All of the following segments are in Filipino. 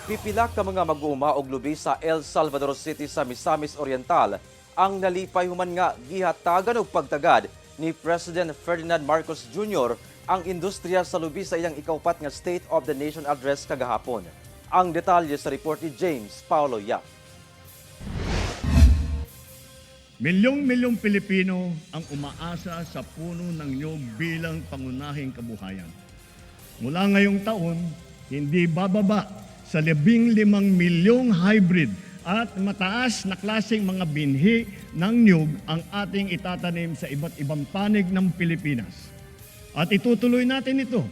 Pipila ka mga mag-uuma og lubi sa El Salvador City sa Misamis Oriental ang nalipay human nga gihatagan og pagtagad ni President Ferdinand Marcos Jr. ang industriya sa lubi sa iyang ikaupat nga State of the Nation address kagahapon. Ang detalye sa report ni James Paulo Yap. Milyong-milyong Pilipino ang umaasa sa puno ng niyog bilang pangunahing kabuhayan. Mula ngayong taon, hindi bababa sa 15 milyong hybrid at mataas na klaseng mga binhi ng niyog ang ating itatanim sa iba't ibang panig ng Pilipinas. At itutuloy natin ito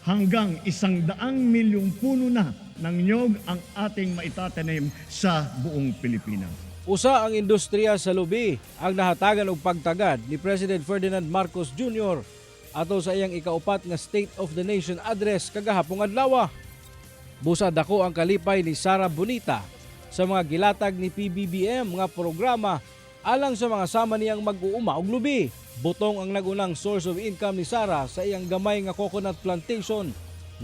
hanggang 100 milyong puno na ng niyog ang ating maitatanim sa buong Pilipinas. Usa ang industriya sa lubi ang nahatagan og pagtagad ni President Ferdinand Marcos Jr. ato sa iyang ikaupat nga State of the Nation address kagahapong adlaw. Busa dako ang kalipay ni Sara Bonita sa mga gilatag ni PBBM nga programa alang sa mga sama niyang mag-uuma og lubi. Butong ang nagunang source of income ni Sara sa iyang gamay nga coconut plantation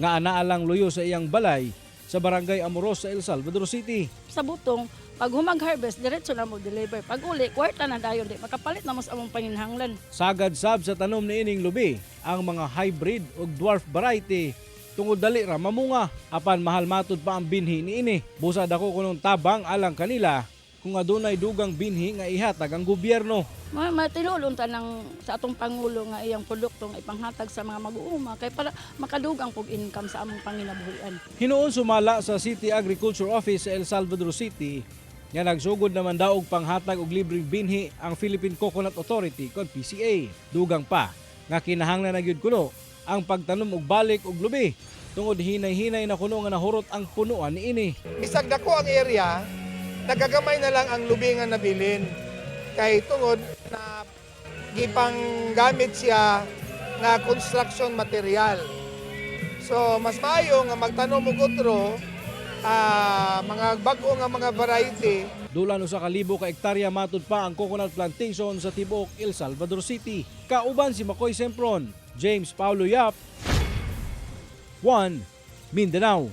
nga anaalang luyo sa iyang balay sa Barangay Amoros sa El Salvador City. Sa butong, pag humag-harvest, diretso na mo deliver. Pag uli, kwarta na dayon, di makapalit na mas among panginhanglan. Sagad sab sa tanom ni ining lubi ang mga hybrid o dwarf variety tungod dali ra mamunga apan mahal matud pa ang binhi niini. Busad ako kunong tabang alang kanila kung adunay dugang binhi nga ihatag ang gobyerno. Matinulong ta sa atong Pangulo nga iyang produkto nga ipanghatag sa mga mag-uuma kay para makadugang pog income sa among panginabuhian. Hinuon sumala sa City Agriculture Office sa El Salvador City nga nagsugod naman daw og panghatag og libreng binhi ang Philippine Coconut Authority kon PCA. Dugang pa nga kinahanglan na gyud kuno ang pagtanom og balik og lubi tungod hinay-hinay na kuno nga nahurot ang punuan niini. Bisag dako ang area, nagagamay na lang ang lubi nga nabilin. Kay tungod na gipang gamit siya nga construction material. So mas maayo nga magtanom og otro mga bag-o nga mga variety. Dulan usa ka libo ka hektarya matud pa ang coconut plantation sa tibuok El Salvador City. Kauban si Makoy Sempron, James Paulo Yap, 1 Mindanao.